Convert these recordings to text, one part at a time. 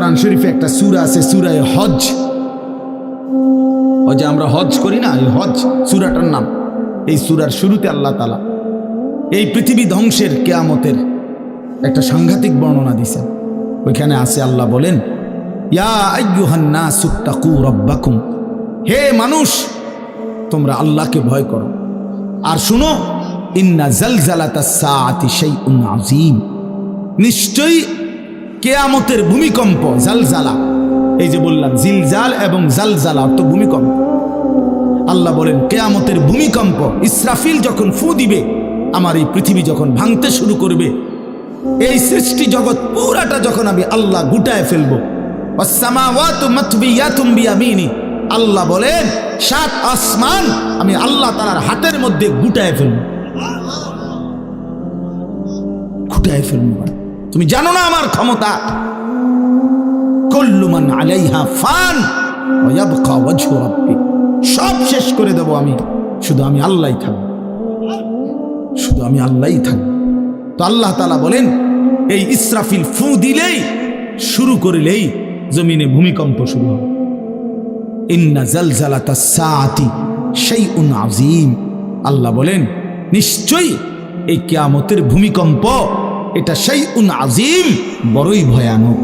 কোরআন শরীফে একটা সূরা আছে, সূরা হজ। ওই যে আমরা হজ করি না, এই হজ সূরাটার নাম। এই সূরার শুরুতে আল্লাহ তাআলা এই পৃথিবী ধ্বংসের কিয়ামতের একটা সাংঘাতিক বর্ণনা দিয়েছেন। ওইখানে আছে আল্লাহ বলেন, ইয়া আইয়ুহান নাসু তাকু রাব্বাকুম, হে মানুষ তোমরা আল্লাহকে ভয় করো। আর শুনো, ইন্না জালজালাতাস সাআতি শাইউন আযীম, নিশ্চয়ই কিয়ামতের ভূমিকম্প, জালজালা, এই যে বললাম জিলজাল এবং জালজালা অর্থ ভূমিকম্প। আল্লাহ বলেন কিয়ামতের ভূমিকম্প, ইসরাফিল যখন ফু দিবে, আমার এই পৃথিবী যখন ভাঙতে শুরু করবে, এই সৃষ্টি জগৎ পুরাটা যখন আমি আল্লাহ গুটায় ফেলবো, ওয়াসসামাওয়াতু মাতবিয়াতুম বিয়ামিনি, আল্লাহ বলেন 7 আসমান আমি আল্লাহ তাআলার হাতের মধ্যে গুটায় ফেলবো, গুটায় ফেলবো। তুমি জানো না আমার ক্ষমতা। কুল্লু মান আলাইহা ফান ওয়া ইয়াবকা ওয়াজহু রাব্বিক, সব শেষ করে দেব আমি, শুধু আমি আল্লাহই থাকবো, শুধু আমি আল্লাহই থাকবো। তো আল্লাহ তাআলা বলেন এই ইসরাফিল ফু দিলেই, শুরু করলেই জমিনে ভূমিকম্প শুরু হবে। ইন্না জালজালাতাস সাআতি শাইউন আযীম, আল্লাহ বলেন নিশ্চয়ই এই কিয়ামতের ভূমিকম্প এটা শাইউন আযীম, বড়ই ভয়ানক,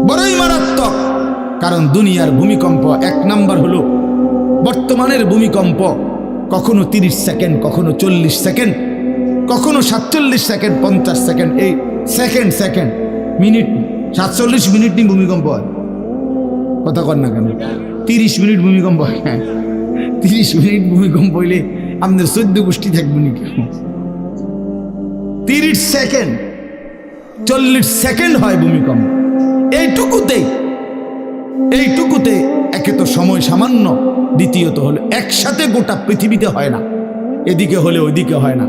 বড়ই মারাত্মক। কারণ দুনিয়ার ভূমিকম্প এক নাম্বার হলো বর্তমানের ভূমিকম্প, কখনো 30 সেকেন্ড, কখনো 40 সেকেন্ড, কখনো 47 সেকেন্ড, 50 সেকেন্ড, এই সেকেন্ড সেকেন্ড মিনিট 47 মিনিট নিয়ে ভূমিকম্প হয়। কথা কর না কেন, 30 মিনিট ভূমিকম্প হয়। 30 মিনিট ভূমিকম্প হইলে আমাদের 14 গোষ্ঠী থাকবে নাকি? 30 সেকেন্ড 40 সেকেন্ড হয় ভূমিকম্প। এইটুকুতে একে তো সময় সামান্য, দ্বিতীয়ত হলো একসাথে গোটা পৃথিবীতে হয় না, এদিকে হলে ওইদিকে হয় না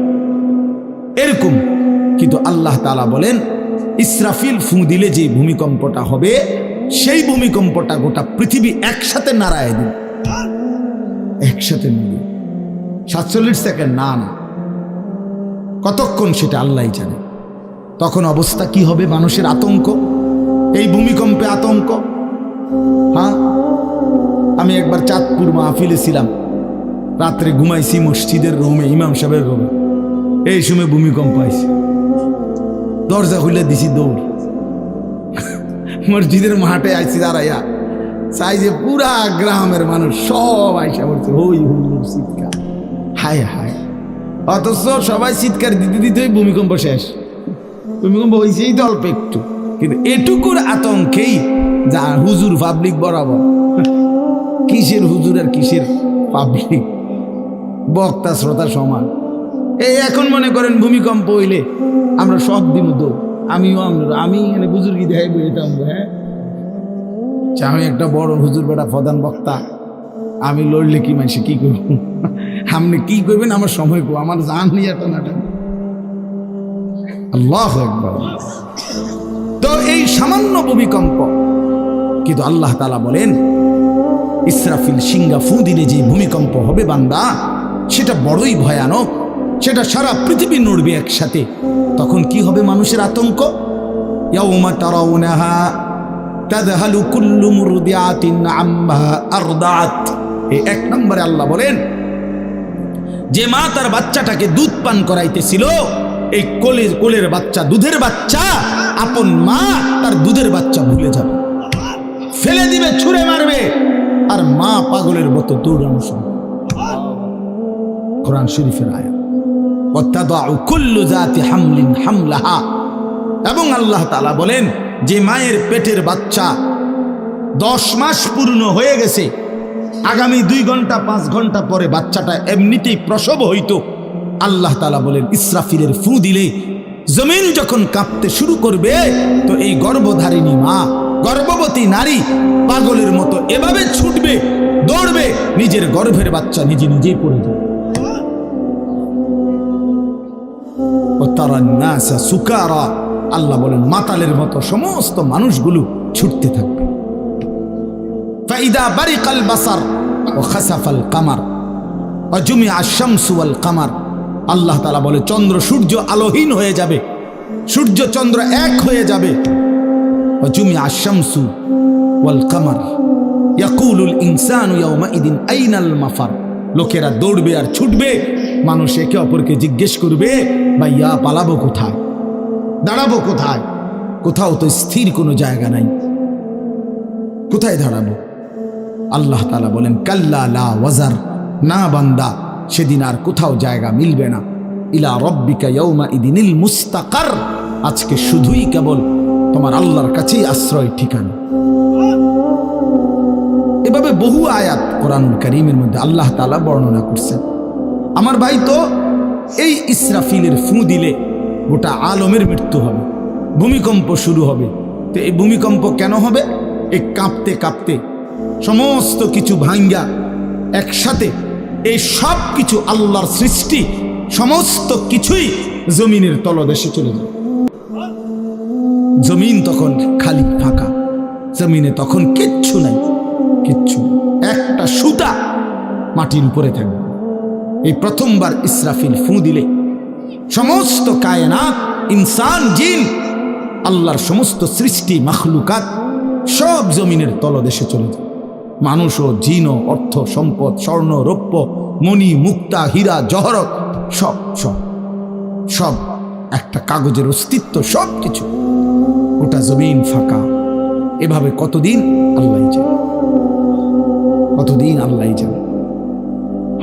এরকম। কিন্তু আল্লাহ তাআলা বলেন ইসরাফিল ফু দিলে যে ভূমিকম্পটা হবে, সেই ভূমিকম্পটা গোটা পৃথিবী একসাথে নাড়ায় দিন, একসাথে মিলে। 47 সেকেন্ড না, কতক্ষণ সেটা আল্লাহই জানে। তখন অবস্থা কি হবে, মানুষের আতঙ্ক, এই ভূমিকম্পে আতঙ্ক। হ্যাঁ, আমি একবার চাঁদপুর মাহফিলে ছিলাম, রাত্রে ঘুমাইছি মসজিদের রুমে, ইমাম সাহেবের রুমে। এই সময় ভূমিকম্প আইছে, দরজা খুলে দিছি দৌড়, মসজিদের মাঠে আইছি দাঁড়াইয়া, চাই যে পুরা গ্রামের মানুষ সব আইসা বলছে হই হুল্লোড় চিৎকার, হায় হায়। অথচ সবাই চিৎকার দিতে দিতেই ভূমিকম্প শেষ। ভূমিকম্প হয়েছেই তো অল্প একটু, কিন্তু এটুকুর আতঙ্কেই যা হুজুর পাবলিক বরাবর। কিসের হুজুর আর কিসের পাবলিক, বক্তা শ্রোতা সমান। এই এখন মনে করেন ভূমিকম্প হইলে আমরা সব দিন তো আমি বুজুর্গি দেখাই বইতাম। হ্যাঁ, আমি একটা বড় হুজুর বেটা প্রধান বক্তা, আমি লড়লে কি মানুষ কি করব, আপনি কি করবেন আমার সময় কো, আমার জান নিয়ে টানাটা। আল্লাহু আকবার। তো এই সামান্য ভূমিকম্প, কিন্তু আল্লাহ তাআলা বলেন ইসরাফিল সিংহা ফু দিলে যে ভূমিকম্প হবে বান্দা, সেটা বড়ই ভয়ানক, সেটা সারা পৃথিবী নড়বে একসাথে। তখন কি হবে মানুষের আতঙ্ক, ইয়াউমা তারাউনাহা তাযহালু কুল্লু মুরদিআতিন আম্মা আরদাআত। এই 1 নম্বরে আল্লাহ বলেন যে মা তার বাচ্চাটাকে দুধ পান করাইতেছিল, এই কোলের বাচ্চা, দুধের বাচ্চা, আপন মা তার দুধের বাচ্চা ভুলে যাবে, ফেলে দিবে, ছুঁড়ে মারবে, আর মা পাগলের মতো দৌড়ানো শুরু। কোরআন শরীফের আয়াত। ওয়াতাদাউ কুল্লু যাতি হামলিন হামলাহা। এবং আল্লাহ তাআলা বলেন যে মায়ের পেটের বাচ্চা 10 মাস পূর্ণ হয়ে গেছে, আগামী 2 ঘন্টা 5 ঘন্টা পরে বাচ্চাটা এমনিতেই প্রসব হইতো, আল্লাহ তাআলা বলেন ইসরাফিলের ফু দিলে জমিন যখন কাঁপতে শুরু করবে, তো এই গর্ভধারিণী মা, গর্ভবতী নারী পাগলের মতো এভাবে ছুটবে, দৌড়বে, নিজের গর্ভের বাচ্চা নিজেই পড়ে যাবে। সুকারা, আল্লাহ বলেন মাতালের মতো সমস্ত মানুষগুলো ছুটতে থাকবে। ফাইদা বারিকাল বাসার ওয়া খাসাফাল কামার ওয়া জুমিআ আশ-শামসু ওয়াল কামার। আল্লাহ তাআলা বলে চন্দ্র সূর্য আলোহীন হয়ে যাবে, সূর্য চন্দ্র এক হয়ে যাবে। وجمع الشمس والقمر يقول الإنسان يومئذ أين المفر লোকেরা দৌড়বে আর ছুটবে, মানুষ একে অপরকে জিজ্ঞেস করবে ভাইয়া পালাবো কোথায়, দাঁড়াবো কোথায়? কোথাও তো স্থির কোনো জায়গা নাই, কোথায় দাঁড়াবো? আল্লাহ তাআলা বলেন কাল্লা লা ওয়াজার, না বান্দা, সেদিন আর কোথাও জায়গা মিলবে না। ইলা রব্বিকা ইয়াউমাইদিনিল মুস্তাকার, আজকে শুধুই কেবল তোমার আল্লাহর কাছেই আশ্রয় ঠিকানা। এভাবে বহু আয়াত কোরআনুল কারীমের মধ্যে আল্লাহ তাআলা বর্ণনা করছেন। আমার ভাই, তো এই ইসরাফিলের ফু দিলে গোটা আলমের মৃত্যু হবে, ভূমিকম্প শুরু হবে। তো এই ভূমিকম্প কেন হবে? এই কাঁপতে কাঁপতে সমস্ত কিছু ভাঙ্গা একসাথে, এই সব কিছু আল্লাহর সৃষ্টি, সমস্ত কিছুই জমিনের তলদেশে চলে যায়। জমিন তখন খালি ফাঁকা, জমিনে তখন কিচ্ছু নাই, কিচ্ছু, একটা সুতা মাটির উপরে থাকবে। এই প্রথমবার ইসরাফিল ফু দিলে সমস্ত কায়নাত, ইনসান, জিন, আল্লাহর সমস্ত সৃষ্টি মাখলুকাত সব জমিনের তলদেশে চলে যায়। মানুষ ও জিন ও অর্থ সম্পদ, স্বর্ণ রৌপ্য, মণি মুক্তা, হীরা জহরত, সব সব সব একটা কাগজের অস্তিত্ব, সব কিছু, ওটা জমিন ফাঁকা। এভাবে কতদিন আল্লাহ জানে, কতদিন আল্লাহ জানে।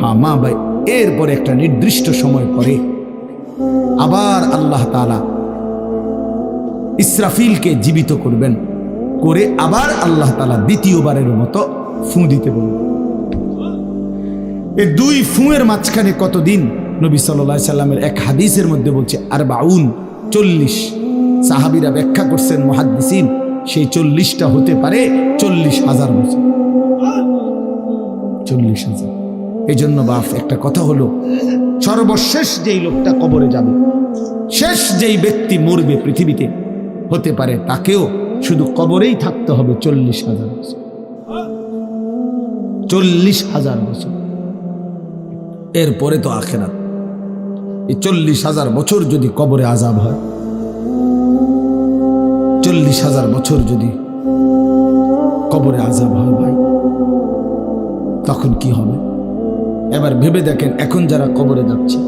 হ্যাঁ মা ভাই, এরপরে একটা নির্দিষ্ট সময় পরে আবার আল্লাহ তাআলা ইসরাফিলকে জীবিত করবেন, করে আবার আল্লাহ তাআলা দ্বিতীয়বারের মতো ফু দিতে বলবেন। এই দুই ফুঁয়ের মাঝখানে কতদিন? নবী সাল্লাল্লাহু আলাইহি সাল্লামের এক হাদিসের মধ্যে বলছে 40, সাহাবীরা ব্যাখ্যা করছেন মুহাদ্দিসিন, সেই 40টা হতে পারে 40,000 বছর, 40,000। এই জন্য বাপ একটা কথা হলো, সর্বশেষ যেই লোকটা কবরে যাবে, শেষ যেই ব্যক্তি মরবে পৃথিবীতে, হতে পারে তাকেও শুধু কবরেই থাকতে হবে 40,000 বছর, 40,000 বছর। এরপরে তো আখিরাত। এই 40,000 বছর যদি কবরে আযাব হয়, 40,000 বছর যদি কবরে আযাব হয় ভাই, তখন কি হবে? এবার ভেবে দেখেন, এখন যারা কবরে যাচ্ছে,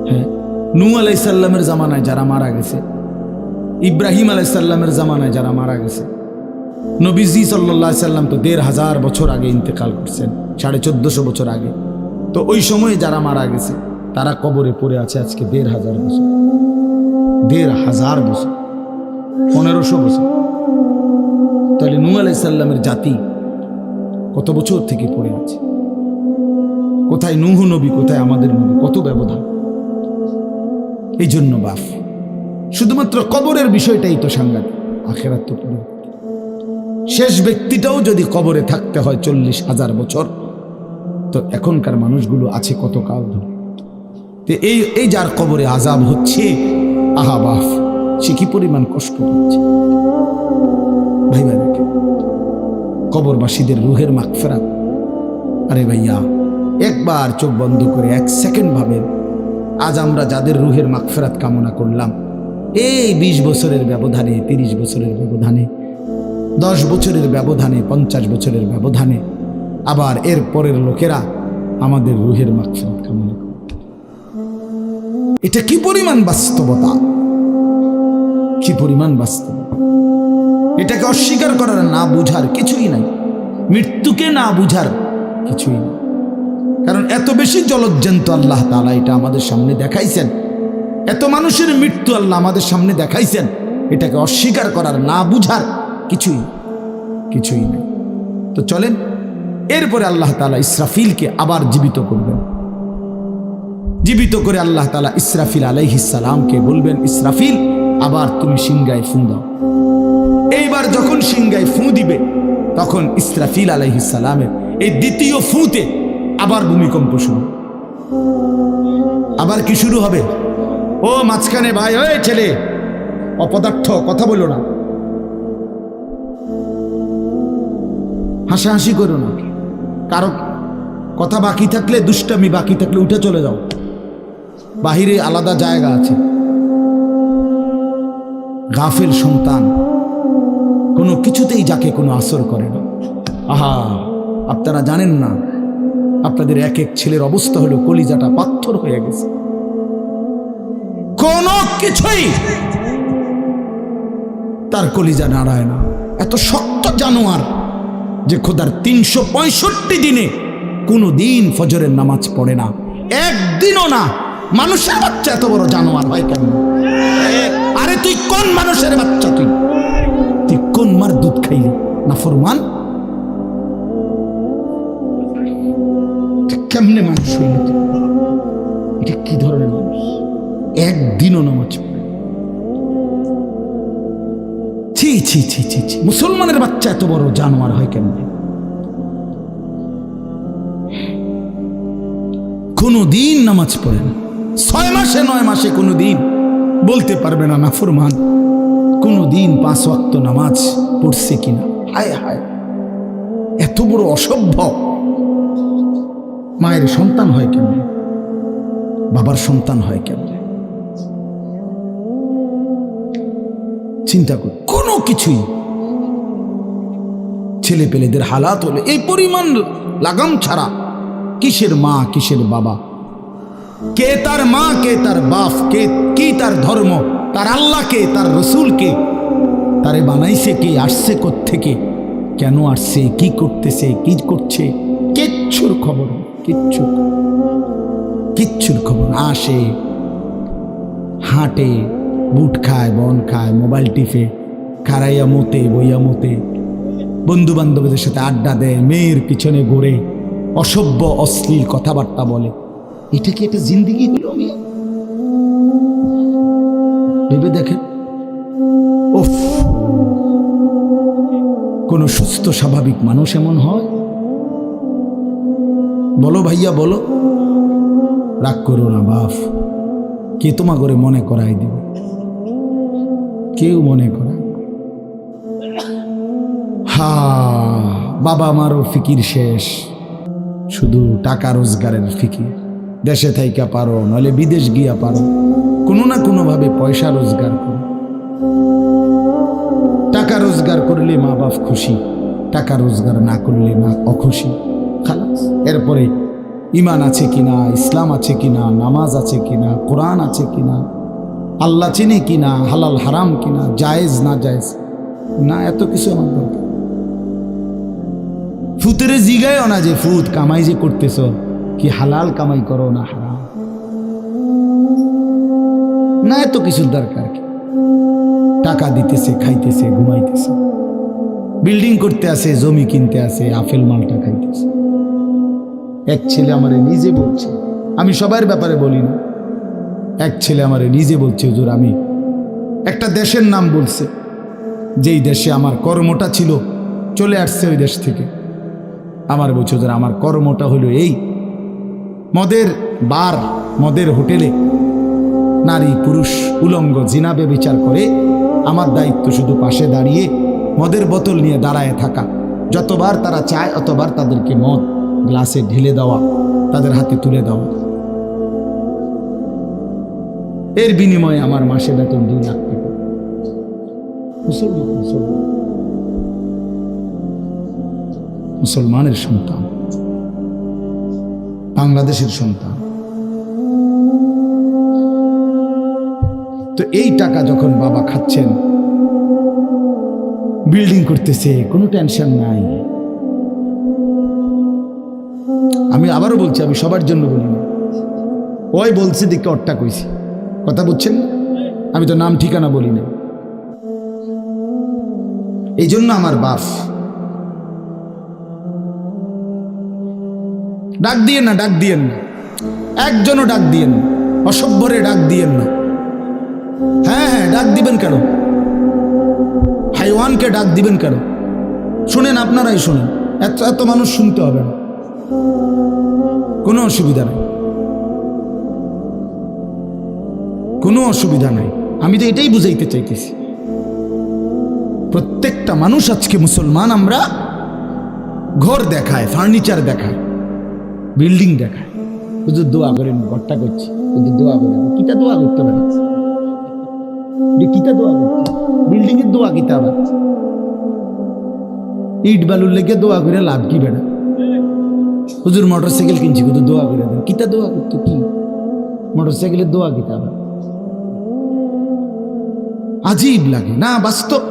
হ্যাঁ, নূহ আলাইহিস সালামের জামানায় যারা মারা গেছে, ইব্রাহিম আলাইহিস সালামের জামানায় যারা মারা গেছে, নবীজি সাল্লাল্লাহু আলাইহি সাল্লাম তো 1,500 বছর আগে ইন্তেকাল করছেন, 1450 বছর আগে। তো ওই সময়ে যারা মারা গেছে তারা কবরে পড়ে আছে আজকে 1,500 বছর, 1,500 বছর, 1500 বছর। তাহলে নূহ আলাইহিস সালামের জাতি কত বছর থেকে পড়ে আছে? কোথায় নূহ নবী, কোথায় আমাদের নবী? কত ব্যবধান! এই জন্য বাপ, শুধুমাত্র কবরের বিষয়টাই তো সাংঘাতিক, আখিরাত তো পুরো। শেষ ব্যক্তিটাও যদি কবরে থাকতে হয় 40,000 বছর, তো এখনকার মানুষগুলো আছে কত কাল ধরে। তো এই যার কবরে আযাব হচ্ছে, আহা বাপ, সে কি পরিমাণ কষ্ট পাচ্ছে ভাই ভাই। কবরবাসীদের রুহের মাগফিরাত, আরে ভাইয়া একবার চোখ বন্ধ করে 1 সেকেন্ড ভাবেন, আজ আমরা যাদের রুহের মাগফিরাত কামনা করলাম, এই 20 বছরের ব্যবধানে, 30 বছরের ব্যবধানে, 10 বছরের ব্যবধানে, 50 বছরের ব্যবধানে, আবার এর পরের লোকেরা আমাদের রুহের মাগফিরাত কামনা করে। এটা কি পরিমাণ বাস্তবতা, কি পরিমাণ বাস্তবতা! এটাকে অস্বীকার করার, না বুঝার কিছুই নাই, মৃত্যুকে না বুঝার কিছুই নেই। কারণ এত বেশি জলজ্জান্ত আল্লাহ তাআলা এটা আমাদের সামনে দেখাইছেন, এত মানুষের মৃত্যু আল্লাহ আমাদের সামনে দেখাইছেন, এটাকে অস্বীকার করার, না বুঝার কিছুই নেই। তো চলেন, এরপরে আল্লাহ তাআলা ইসরাফিলকে আবার জীবিত করবেন। জীবিত করে আল্লাহ তাআলা ইসরাফিল আলাইহিস সালামকে বলবেন, ইসরাফিল আবার তুমি সিংহায় ফু দাও। এইবার যখন সিংহায় ফু দিবে, তখন ইসরাফিল আলাইহিস সালামের এই দ্বিতীয় ফুতে আবার ভূমিকম্প শুরু। আবার কি শুরু হবে? ও মাঝখানে ভাই, ওই ছেলে অপদার্থ, কথা বলো না, হাসাহাসি করো না, কারো কথা বাকি থাকলে, দুষ্টামি বাকি থাকলে উঠে চলে যাও, বাহিরে আলাদা জায়গা আছে। গাফেল সন্তান কোনো কিছুতেই যাকে কোনো আসর করে না। আহা, আপনারা জানেন না, আপনাদের এক এক ছেলের অবস্থা হলো কলিজাটা পাথর হয়ে গেছে। কোনো কিছুই তার কলিজা নাড়ায় না। এত শক্ত জানোয়ার যে খোদার 365 দিনে কোনো দিন ফজরের নামাজ পড়ে না, একদিনও না। মানুষের বাচ্চা এত বড় জানোয়ার হয় কেন? আরে তুই কোন মানুষের বাচ্চা? তুই কোন মার দুধ খাইলি? নাফরমান। কেমনে মানুষ হইল? এটা কি ধরনের মানুষ? একদিনও নামাজ পড়ে। ছি ছি ছি ছি ছি, মুসলমানের বাচ্চা এত বড় জানোয়ার হয় কেন? কোনো দিন নামাজ পড়ে না, 6 মাসে 9 মাসে কোনো দিন বলতে পারবে না নাফরমান কোনো দিন 5 ওয়াক্ত নামাজ পড়ছে কিনা। হায় হায়, এত বড় অসভ্য। মায়ের সন্তান হয় কেমন? বাবার সন্তান হয় কেমন? চিন্তা কর। কোনো কিছুই ছেলে পেলেদের হালাত হলে এই পরিমাণ লাগাম ছাড়া কিসের মা কিসের বাবা, কে তার মা কে তার বাপ, কে কি তার ধর্ম, তার আল্লাহকে তার রসুলকে, তারে বানাইছে কে, আসছে কোত্থেকে, কেন আসছে, কি করতেছে, কি করছে, কিচ্ছুর খবর, কিচ্ছুর খবর। আসে, হাঁটে, বুট খায়, বন খায়, মোবাইল টিপে, খারাইয়া মতে, বইয়া মতে, বন্ধু বান্ধবদের সাথে আড্ডা দেয়, মেয়ের পিছনে ঘুরে, অসভ্য অশ্লীল কথাবার্তা বলে। এটা কি একটা জিন্দিগি হলো? ভেবে দেখেন। উফ, কোন সুস্থ স্বাভাবিক মানুষ এমন হয়? বলো ভাইয়া, বলো। রাগ করো না বাপ, কে তোমা করে মনে করাই দিবে? কেউ মনে করায়। হা, বাবা আমারও ফিকির শেষ, শুধু টাকা রোজগারের ফিকির। দেশে থাইকা পারো, নইলে বিদেশ গিয়া পারো, কোনো না কোনো ভাবে পয়সা রোজগার করো। টাকা রোজগার করলে মা বাপ খুশি, টাকা রোজগার না করলে না অখুশি। খালাস। এরপরে ইমান আছে কিনা, ইসলাম আছে কিনা, নামাজ আছে কিনা, কোরআন আছে কিনা, আল্লাহ চিনে কিনা, হালাল হারাম কিনা, জায়েজ না জায়েজ না, এত কিছু আমার দরকার। ফুতের জিগায়ও না যে ফুত কামাই যে করতেছ, কি হালাল কামাই করো না হারাম, না, এত কিছুর দরকার কি? টাকা দিতেছে, খাইতেছে, ঘুমাইতেছে, বিল্ডিং করতে আসে, জমি কিনতে আসে, আপেল মালটা খাইতেছে। এক ছেলে আমারে নিজে বলছে, আমি সবার ব্যাপারে বলি না, এক ছেলে আমারে নিজে বলছে, হুজুর আমি একটা দেশের নাম বলছে, যেই দেশে আমার কর্মটা ছিল, চলে আসছে ওই দেশ থেকে। আমার বলছে, হুজুর আমার কর্মটা হলো এই, মদের বার, মদের হোটেলে নারী পুরুষ উলঙ্গ জিনা ব্যভিচার করে, আমার দায়িত্ব শুধু পাশে দাঁড়িয়ে মদের বোতল নিয়ে দাঁড়ায় থাকা, যতবার তারা চায় অতবার তাদেরকে মদ গ্লাসে ঢেলে দেওয়া, তাদের হাতে তুলে দেওয়া। এর বিনিময়ে আমার মাসে বেতন 2 লাখ টাকা। মুসলমানের সন্তান, বাংলাদেশের সন্তান। তো এই টাকা যখন বাবা খাচ্ছেন, বিল্ডিং করতেছে, কোনো টেনশন নাই। আমি আবারও বলছি, আমি সবার জন্য বলি না, ওই বলছে দিকে অট্টা কইছি, কথা বুঝছেন? আমি তো নাম ঠিকানা বলি না। এই জন্য আমার বাপ, ডাক দিয়েন না, ডাক দিয়েন না, একজনও ডাক দিয়েন না, অসভ্যরে ডাক দিয়েন না। হ্যাঁ হ্যাঁ, ডাক দিবেন কেন? হাইওয়ানকে ডাক দিবেন কেন? শুনেন, আপনারাই শুনেন, এত এত মানুষ শুনতে হবে না, কোনো অসুবিধা নাই, কোনো অসুবিধা নাই। আমি তো এটাই বুঝাইতে চাইতেছি, প্রত্যেকটা মানুষ আজকে মুসলমান, আমরা ঘর দেখায়, ফার্নিচার দেখায়, বিল্ডিং দেখায়। হুজুর দোয়া করেন, ঘরটা করছি, হুজুর দোয়া করেন, কিটা দোয়া করতে পারে? কিতা দোয়া করতে, বিল্ডিং এর দোয়া কিতা, আবার ইট বালুর লেগে দোয়া করে লাভ কি বেড়া? হুজুর মোটরসাইকেল কিনছি, কিন্তু দোয়া করে দেন, কিতা দোয়া করতো? কি মোটরসাইকেলের দোয়া কিতা? আবার আজীব লাগে না? বাস্তব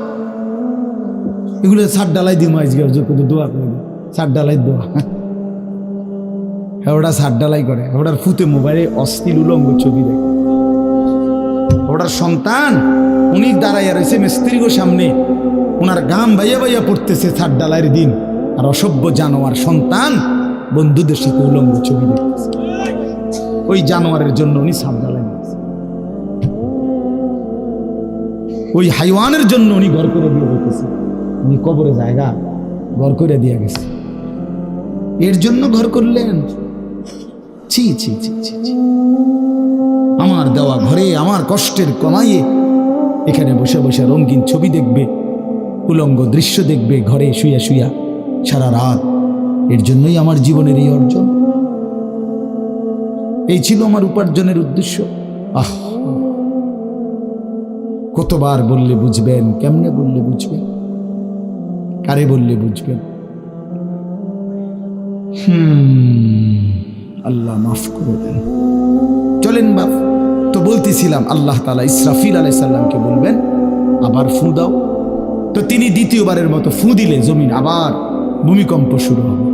এগুলো ছাদ ডালাই দিই আজকে, কিন্তু দোয়া করে দেন, ছাদ ডালাই দোয়া। হ্যাঁ, ওটা ছাদ ডালাই করে, ওটার ফুতে মোবাইলে অশ্লীল উলঙ্গ ছবি দেখে। ওটার সন্তান উনি দাঁড়াইয়া রয়েছে মিস্ত্রির সামনে, ওনার গাম বাইয়া বাইয়া পড়তেছে ছাদ ডালাইয়ের দিন, আর অসভ্য জানোয়ার সন্তান বন্ধুদের সাথে উলঙ্গ ছবি দেখতেছে। ওই জানোয়ারের জন্য উনি ছাদ ডালাই নিয়েছে, ওই হাইওয়ানের জন্য উনি ঘর করে দিয়ে দিতেছে। উনি কবরে জায়গা ঘর করে দিয়ে গেছে, এর জন্য ঘর করলেন? ছি ছি ছি ছি ছি। আমার দেওয়া ঘরে আমার কষ্টের কমাইয়ে এখানে বসে বসে রঙিন ছবি দেখবে, উলঙ্গ দৃশ্য দেখবে ঘরে শুয়া শুয়া সারা রাত। এর জন্যই আমার জীবনের এই অর্জন, এই ছিল আমার উপার্জনের উদ্দেশ্য। আহ, কতবার বললে বুঝবেন? কেমনে বললে বুঝবেন? কারে বললে বুঝবেন? আল্লাহ মাফ করে দেন। চলেন বাপ, তো বলতেছিলাম আল্লাহ তাআলা ইসরাফিল আলাইহিস সালামকে বলবেন আবার ফু দাও। তো তিনি দ্বিতীয়বারের মতো ফু দিলে জমিন আবার ভূমিকম্প শুরু হবে।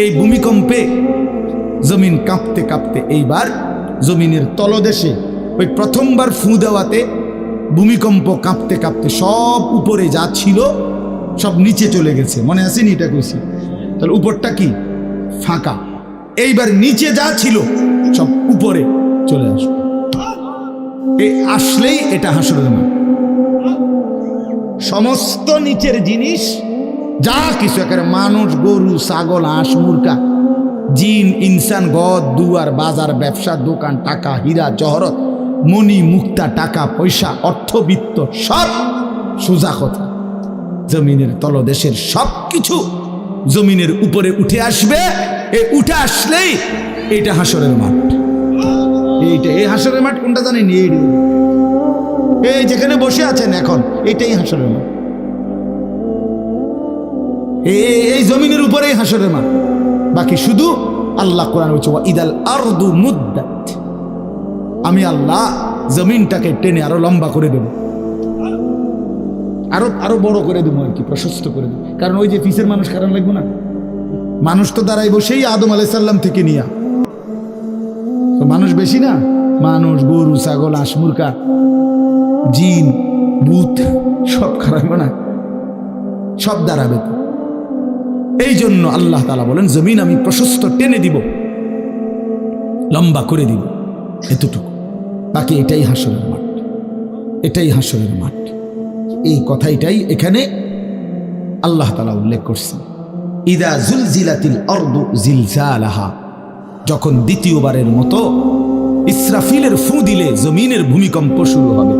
এই ভূমিকম্পে জমিন কাঁপতে কাঁপতে এইবার জমিনের তলদেশে ওই প্রথমবার ফু দেওয়াতে ভূমিকম্প কাঁপতে কাঁপতে সব উপরে যা ছিল সব নিচে চলে গেছে। মনে আছে নি? এটা কইছি। তাহলে উপরটা কি? ফাঁকা। এইবার নিচে যা ছিল সব উপরে চলে আসবে। এই আসলেই এটা হাসরের মাঠ। সমস্ত নিচের জিনিস যা কিছু, একেবারে মানুষ, গরু, ছাগল, হাঁস, মুরগা, জিন, ইনসান, ঘর দুয়ার, বাজার, ব্যবসা, দোকান, টাকা, হীরা জহরত, মণি মুক্তা, টাকা পয়সা, অর্থবিত্ত, সব সোজা কথা জমিনের তলদেশের সব কিছু জমিনের উপরে উঠে আসবে। এই উঠে আসলেই এইটা হাসরের মাঠ। এইটা, এই হাসরের মাঠ কোনটা জানেন? এই যেখানে বসে আছেন এখন, এটাই হাসরের মাঠ। এই জমিনের উপরেই হাসরের মাঠ। বাকি শুধু আল্লাহ কোরআন বলছে ইদাল আরদু মুদ্দাত, আমি আল্লাহ জমিনটাকে টেনে আরো লম্বা করে দেব, আরো বড় করে দেবো, আর কি প্রশস্ত করে দেবো। কারণ ওই যে পিসের মানুষ কারণ লাগবে না, মানুষ তো দাঁড়াই বসেই আদম আলাইহিস সালাম থেকে নিয়া, তো মানুষ বেশি না? মানুষ, গরু, ছাগল, হাঁস, মুরগা, জিন, ভূত সব খারাপ না, সব দাঁড়াবে। তো এই জন্য আল্লাহ তাআলা বলেন জমিন আমি প্রশস্ত টেনে দিব, লম্বা করে দিব, এতটুকু। বাকি এটাই হাসরের মাঠ, এটাই হাসরের মাঠ। এই কথাটাই এখানে আল্লাহ তাআলা উল্লেখ করছেন। ইদা জুলজিলাতিল আরদু জিলজালাহা, যখন দ্বিতীয়বারের মতো ইসরাফিলের ফু দিলে জমিনের ভূমিকম্প শুরু হবে।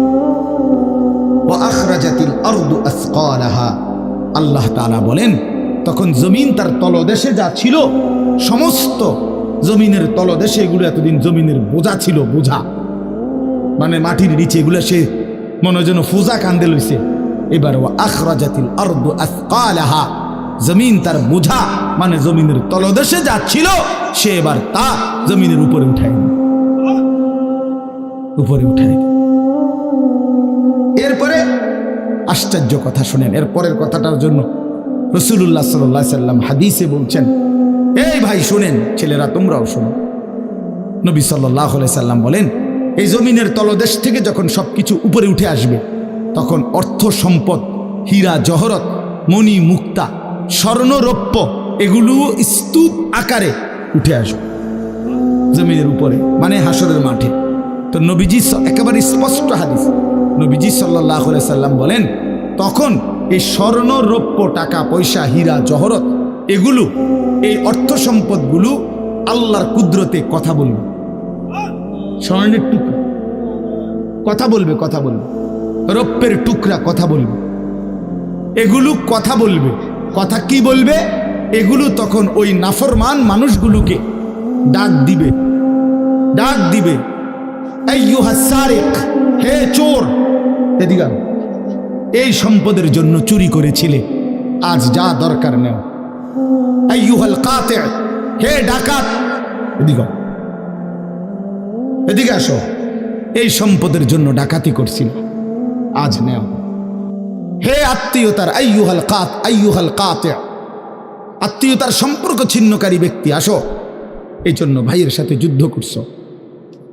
ওয়া আখরাজাতিল আরদু আসকালাহা, আল্লাহ তাআলা বলেন তখন জমিন তার তলদেশে যা ছিল সমস্ত জমিনের তলদেশে, এগুলো এতদিন জমিনের বোঝা ছিল, বোঝা মানে মাটির নিচে, এগুলো সে মনে যেন ফোজা কান্দে লইছে। এবার ওয়া আখরাজাতিল আরদু আসকালাহা, জমিন তার বোঝা মানে জমিনের তলদেশে যা ছিল সে এবার তা জমিনের উপরে উঠায়, উপরে উঠায়। এরপরে আশ্চর্য কথা শুনেন, এরপরের কথাটার জন্য রাসূলুল্লাহ সাল্লাল্লাহু আলাইহি সাল্লাম হাদিসে বলছেন, এই ভাই শুনেন, ছেলেরা তোমরাও শোনো। নবী সাল্লাল্লাহু আলাইহি সাল্লাম বলেন এই জমিনের তলদেশ থেকে যখন সবকিছু উপরে উঠে আসবে তখন অর্থ সম্পদ, হীরা জহরত, মণি মুক্তা, স্বর্ণ রৌপ্য এগুলো স্তূপ আকারে উঠে আসবে জমিনের উপরে, মানে হাসরের মাঠে। তো নবীজি একেবারে স্পষ্ট হাদিস, নবীজি সাল্লাল্লাহু আলাইহি সাল্লাম বলেন তখন এই স্বর্ণ রৌপ্য, টাকা পয়সা, হীরা জহরত এগুলো, এই অর্থ সম্পদগুলো আল্লাহর কুদরতে কথা বলবে। স্বর্ণের টুকরা কথা বলবে, কথা বলবে, রৌপ্যের টুকরা কথা বলবে, এগুলো কথা বলবে। কথা কি বলবে? এগুলো তখন ওই নাফরমান মানুষগুলোকে ডাক দিবে, ডাক দিবে, আইয়ুহাস সারিক, হে চোর, এদিকে আও। এই সম্পদের জন্য চুরি করেছিলে, আজ যা দরকার নেও। আইয়ুহাল কাতি', হে ডাকাত, এদিকে আও। এদিকে আসো। এই সম্পদের জন্য ডাকাতি করছিল, আজ নেও। হে আত্মীয়তার আইয়ুহাল কাতি', আত্মীয়তার সম্পর্ক ছিন্নকারী ব্যক্তি, আসো। এই জন্য ভাইয়ের সাথে যুদ্ধ করছো,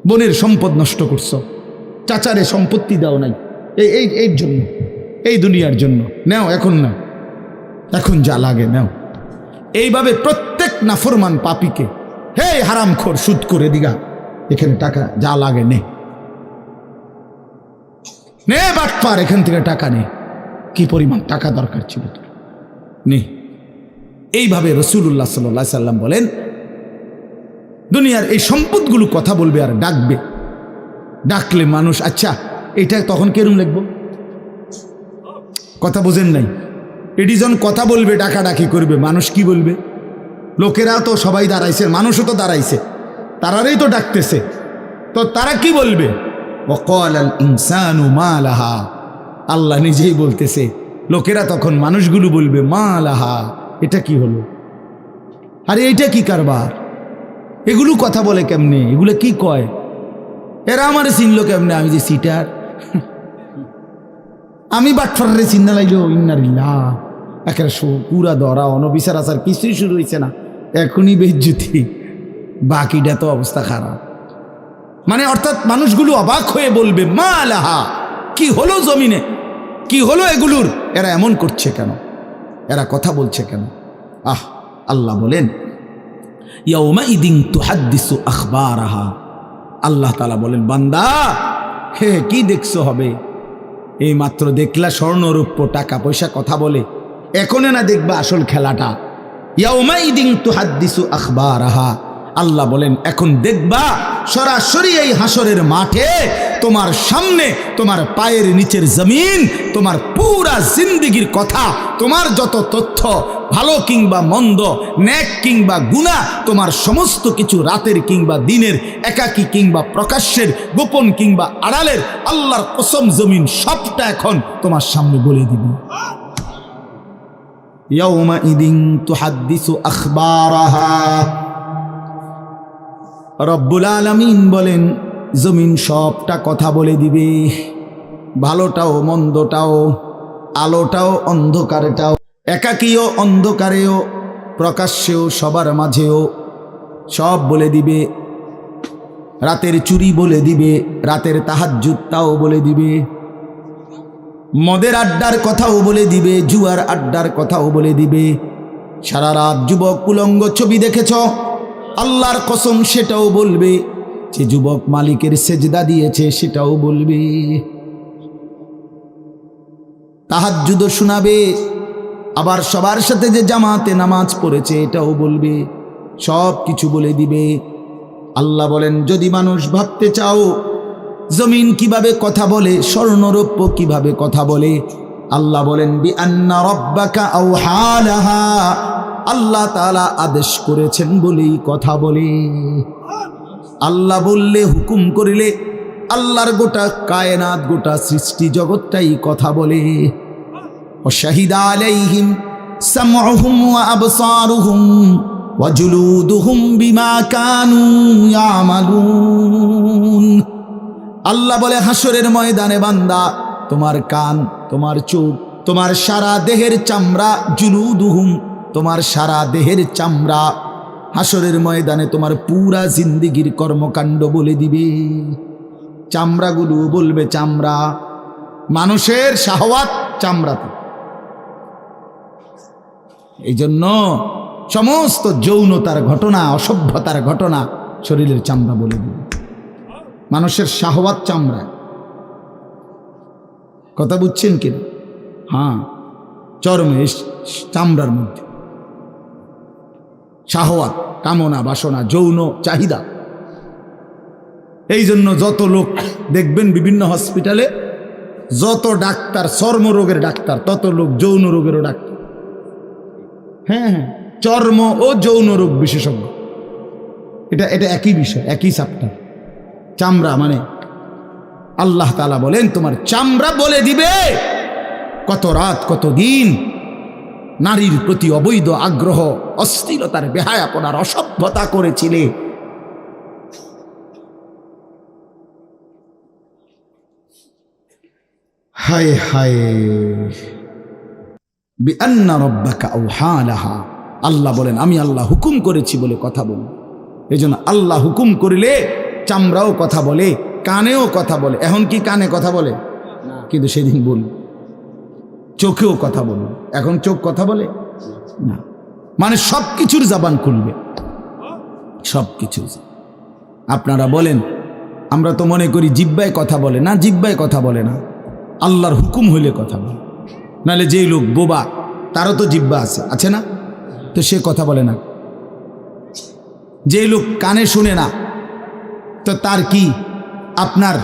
বোনের সম্পদ নষ্ট করছো, চাচারে সম্পত্তি দাও নাই, এই জন্য, এই দুনিয়ার জন্য নেও। এখন না, এখন যা লাগে নেও। এইভাবে প্রত্যেক নাফরমান পাপীকে, হে হারামখোর সুদ করে দিগা, এখানে টাকা যা লাগে নে, নে বাটপার, এখান থেকে টাকা নে। কি পরিমাণ টাকা দরকার ছিল তোর, নে। এইভাবে রাসূলুল্লাহ সাল্লাল্লাহু আলাইহি সাল্লাম বলেন, দুনিয়ার এই সম্পদগুলো কথা বলবে আর ডাকবে। ডাকলে মানুষ, আচ্ছা এটা তখন কেরম লিখবো? কথা বোঝেন নাই? এডিজন কথা বলবে, ডাকাডাকি করবে, মানুষ কি বলবে? লোকেরা তো সবাই দাঁড়াইছে, মানুষও তো দাঁড়াইছে, তারারই তো ডাকতেছে, তো তারা কি বলবে? ওয়াকালাল ইনসানু মা লাহা, আল্লাহ নিজেই বলতেছে, লোকেরা তখন মানুষগুলো বলবে মা লাহা, এটা কি হলো? আরে এইটা কি কারবার? এগুলো কথা বলে কেমনে? এগুলো কি কয়? এরা আমার চিনলো কেমনে? আমি যে সিটার, আমি বাটফারে চিন্না লাইলো। ইন্নারিল্লাহ, একেবারে পুরা ধরা, অনবিচার আচার কিছুই শুরু হয়েছে না, এখনই বেজ্জুতি, বাকিটা তো অবস্থা খারাপ। মানে অর্থাৎ মানুষগুলো অবাক হয়ে বলবে মা লাহা, কি হলো জমিনে, কি হলো এগুলোর? এরা এমন করছে কেন? এরা কথা বলছে কেন? আল্লাহ বলেন ইয়াউমাইদিন তুহাদ্দিসু আখবারাহা, আল্লাহ তাআলা বলেন, বান্দা হে কি দেখছো হবে? এই মাত্র দেখলা স্বর্ণ রৌপ্য টাকা পয়সা কথা বলে, এখনে না দেখবা আসল খেলাটা। ইয়াউমাইদিন তুহাদ্দিসু আখবারাহা, আল্লাহ বলেন এখন দেখবা সরাসরি এই হাসরের মাঠে তোমার সামনে, তোমার পায়ের নিচের জমিন, তোমার পুরা জিন্দেগির কথা, তোমার যত তথ্য, ভালো কিংবা মন্দ, নেক কিংবা গুনাহ, তোমার সমস্ত কিছু, রাতের কিংবা দিনের, একাকী কিংবা প্রকাশ্যের, গোপন কিংবা আড়ালের, আল্লাহর কসম জমিন সবটা এখন তোমার সামনে বলে দিবে। ইয়াউমাইদিন তুহাদ্দিসু আখবারাহা, রব্বুল আলামিন বলেন জমিন সবটা কথা বলে দিবে, ভালোটাও মন্দটাও, আলোটাও অন্ধকারটাও, একাকীয় অন্ধকারেও, প্রকাশ্যেও, সবার মাঝেও সব বলে দিবে। রাতের চুরি বলে দিবে, রাতের তাহাজ্জুদটাও বলে দিবে, মদের আড্ডার কথাও বলে দিবে, জুয়ার আড্ডার কথাও বলে দিবে। সারা রাত যুবক উলঙ্গ ছবি দেখেছ, আল্লাহর কসম সেটাও বলবে। যে যুবক মালিকের সেজদা দিয়েছে সেটাও বলবে। তাহাজ্জুদ শোনাবে, আবার সবার সাথে যে জামাতে নামাজ পড়েছে এটাও বলবে, সব কিছু বলে দিবে। আল্লাহ বলেন যদি মানুষ ভাবতে চাও জমিন কিভাবে কথা বলে, স্বর্ণরৌপ্য কিভাবে কথা বলে, আল্লাহ বলেন বিআন্না রাব্বাকা আওহা লাহা, আল্লাহ তাআলা আদেশ করেছেন বলেই কথা বলে। আল্লাহ বললে, হুকুম করিলে, আল্লাহর গোটা কায়নাত, গোটা সৃষ্টি জগৎটাই কথা বলে। ওয়াশাহিদা আলাইহিম সামউহুম ওয়া আবসারুহুম ওয়া জুলুদুহুম বিমা কানু ইয়ামালুন। আল্লাহ বলে হাসরের ময়দানে বান্দা, তোমার কান, তোমার চোখ, তোমার সারা দেহের চামড়া, জুলুদুহুম, তোমার সারা দেহের চামড়া, হাসরের ময়দানে তোমার পুরা জিন্দেগির কর্মকাণ্ড বলে দিবে। চামড়াগুলো বলবে, চামড়া, মানুষের শাহওয়াত চামড়াতে। এই জন্য সমস্ত যৌনতার ঘটনা, অসভ্যতার ঘটনা শরীরের চামড়া বলে দিবে। মানুষের শাহওয়াত চামড়া, কথা বুঝছেন কিনা? হ্যাঁ, চর্মে, চামড়ার মধ্যে শাহওয়াত, কামনা, বাসনা, যৌন চাহিদা। এই জন্য যত লোক দেখবেন বিভিন্ন হসপিটালে, যত ডাক্তার চর্মরোগের ডাক্তার, তত লোক যৌন রোগেরও ডাক্তার। হ্যাঁ হ্যাঁ, চর্ম ও যৌন রোগ বিশেষজ্ঞ, এটা একই বিষয়, একই চ্যাপ্টার। চামড়া মানে আল্লাহ তাআলা বলেন তোমার চামড়া বলে দিবে কত রাত কত দিন নারীর প্রতি অবৈধ আগ্রহ, অশ্লীলতার বেহায়াপনার অসভ্যতা করেছিলে। হায় হায়, বিআন্না রাব্বাকা আওহা লাহা, আল্লাহ বলেন আমি আল্লাহ হুকুম করেছি বলে কথা বল। এই জন্য আল্লাহ হুকুম করিলে চামড়াও কথা বলে, কানেও কথা বলে। এখন কি কানে কথা বলে? কিন্তু সেদিন বল চোখেও কথা বলে। এখন চোখ কথা বলে না, মানে সব কিছুর জবান খুলবে, সব কিছু। আপনারা বলেন আমরা তো মনে করি জিহ্বায় কথা বলে না, জিহ্বায় কথা বলে না, আল্লাহর হুকুম হইলে কথা বলে। নাহলে যেই লোক বোবা তারও তো জিহ্বা আছে না, তো সে কথা বলে না। যেই লোক কানে শুনে না, তো তার কি আপনার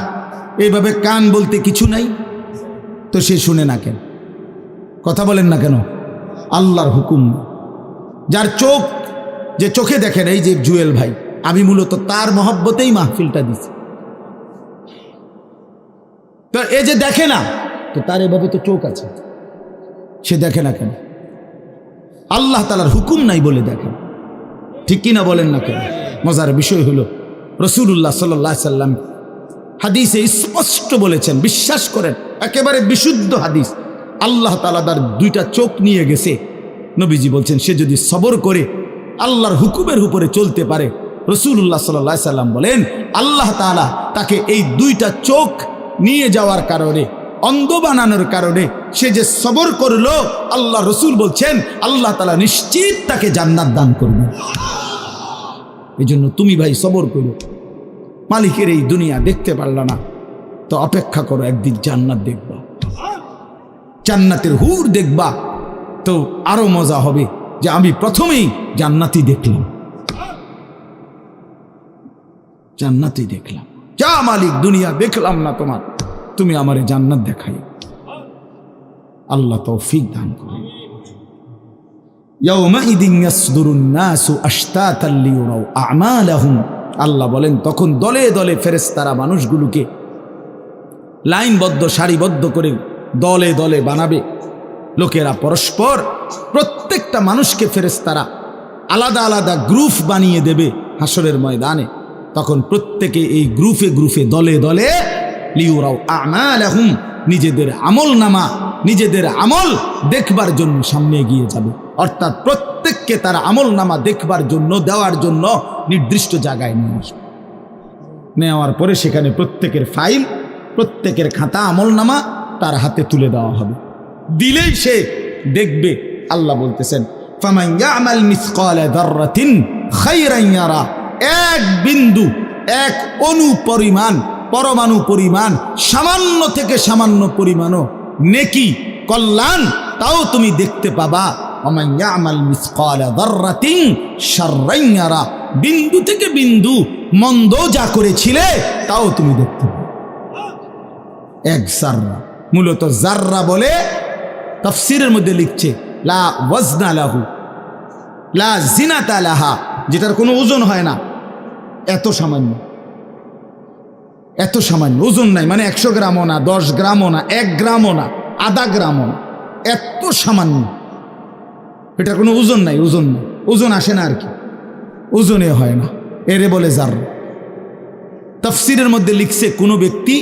এইভাবে কান বলতে কিছু নাই, তো সে শুনে না কেন, কথা বলেন না কেন? আল্লাহর হুকুম। যার চোখ, যে চোখে দেখেন, এই যে জুয়েল ভাই, আমি মূলত তার মহব্বতেই মাহফিলটা দিছি। তো এই যে দেখে না, তো তার এভাবে তো চোখ আছে, সে দেখে না কেন? আল্লাহ তাআলার হুকুম নাই বলে দেখে, ঠিক কিনা বলেন না কেন? মজার বিষয় হলো রাসূলুল্লাহ সাল্লাল্লাহু আলাইহি সাল্লাম হাদিসে স্পষ্ট বলেছেন, বিশ্বাস করেন, একেবারে বিশুদ্ধ হাদিস, আল্লাহ তাআলা তার দুইটা চোখ নিয়ে গেছে। নবীজি বলছেন সে যদি সবর করে আল্লাহর হুকুমের উপরে চলতে পারে, রাসূলুল্লাহ সাল্লাল্লাহু আলাইহি সাল্লাম বলেন আল্লাহ তাআলা তাকে এই দুইটা চোখ নিয়ে যাওয়ার কারণে, অন্ধ বানানোর কারণে সে যে সবর করলো, আল্লাহ রসুল বলছেন আল্লাহ তাআলা নিশ্চিত তাকে জান্নাত দান করবে। এই জন্য তুমি ভাই সবর করো। মালিকের এই দুনিয়া দেখতে পারলা না, তো অপেক্ষা করো, একদিন জান্নাত দেখবা, জান্নাতের হুর দেখবা, তো আরো মজা হবে যে আমি প্রথমেই জান্নাতই দেখলাম, জান্নাতই দেখলাম। যা মালিক, দুনিয়া দেখলাম না তোমার, তুমি আমারে জান্নাত দেখাই। আল্লাহ তৌফিক দান করুন। ইয়াউমাইদিন ইয়াসদুরুন নাসু আশতাতান লিয়ুরাউ আ'মালাহুম, আল্লাহ বলেন তখন দলে দলে ফেরেশতারা মানুষগুলোকে লাইনবদ্ধ, সারিবদ্ধ করে দলে দলে বানাবে। লোকেরা পরস্পর, প্রত্যেকটা মানুষকে ফেরেশতারা আলাদা আলাদা গ্রুপ বানিয়ে দেবে হাসরের ময়দানে। তখন প্রত্যেকে এই গ্রুপে গ্রুপে, দলে দলে লিয়ুরাউ আ'মালাহুম, নিজেদের আমল নামা, নিজেদের আমল দেখবার জন্য সামনে এগিয়ে যাবে। অর্থাৎ প্রত্যেককে তার আমল নামা দেখবার জন্য, দেওয়ার জন্য নির্দিষ্ট জায়গায় নিয়ে আসবে। নেওয়ার পরে সেখানে প্রত্যেকের ফাইল, প্রত্যেকের খাতা, আমল নামা তার হাতে তুলে দেওয়া হবে। দিলেই সে দেখবে। আল্লাহ বলতেছেন ফামান ইয়ামাল মিসকালা যাররাতিন খায়রান ইয়ারা, এক বিন্দু, এক অণু পরিমাণ, পরমাণু পরিমাণ, সামান্য থেকে সামান্য পরিমাণও নেকি, কল্যাণ, তাও তুমি দেখতে পাবা। ওমান ইয়ামাল মিসকালা যাররাতিন শাররান ইয়ারা, বিন্দু থেকে বিন্দু মন্দ যা করেছিলে তাও তুমি দেখতে পাবে। এক জাররা, মূলত জাররা বলে তাফসীরের মধ্যে লিখছে লা ওয়াজনা লাহু লা জিনাতা লাহা, যেটার কোনো ওজন হয় না, এত সামান্য, এত সামান্য, ওজন নাই, মানে 100 গ্রামও না, 10 গ্রামও না, 1 গ্রামও না, আধা গ্রামও না, এত সামান্য, এটার কোনো ওজন নাই, ওজন নাই, ওজন আসে না আর কি, ওজনে হয় না, এরে বলে জাররা। তাফসীরের মধ্যে লিখছে কোনো ব্যক্তি,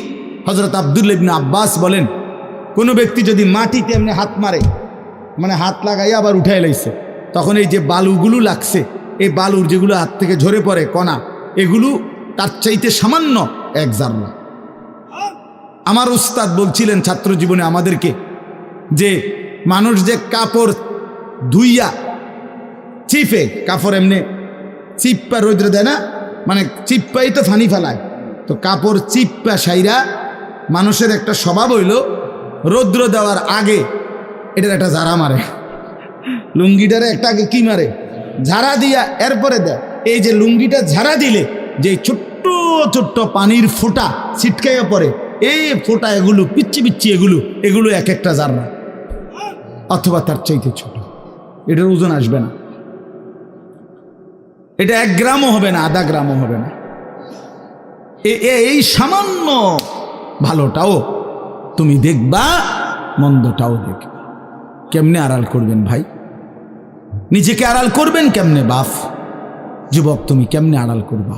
হযরত আব্দুল্লাহ ইবনে আব্বাস বলেন, কোনো ব্যক্তি যদি মাটিতে এমনি হাত মারে, মানে হাত লাগাইয়া আবার উঠাই লাইছে, তখন এই যে বালুগুলো লাগছে, এই বালুর যেগুলো হাত থেকে ঝরে পড়ে কণা, এগুলো তার চাইতে সামান্য এক জাররা। আমার উস্তাদ বলছিলেন ছাত্র জীবনে আমাদেরকে, যে মানুষ যে কাপড় ধুইয়া চিপে, কাপড় এমনি চিপ্পা রৌদ্র দেয় না, মানে চিপ্পাই তো ফানি ফেলায়, তো কাপড় চিপ্পা সাইরা মানুষের একটা স্বভাব হইল রৌদ্র দেওয়ার আগে এটার একটা ঝাড়া মারে, লুঙ্গিটারে একটা আগে কি মারে, ঝাড়া দিয়া এরপরে দেয়। এই যে লুঙ্গিটা ঝাড়া দিলে যে ছোট্ট ছোট্ট পানির ফোঁটা ছিটকাইয়া পড়ে, এই ফোঁটা এগুলো পিচ্ছি পিচ্ছি, এগুলো এক একটা জাররা, অথবা তার চাইতে ছোট। এটার ওজন আসবে না, এটা 1 গ্রামও হবে না, আধা গ্রামও হবে না। এই সামান্য ভালোটাও তুমি দেখবা, মন্দটাও দেখবা। কেমনে আড়াল করবেন ভাই? নিজেকে আড়াল করবেন কেমনে? বাপ যুবক, তুমি কেমনে আড়াল করবা?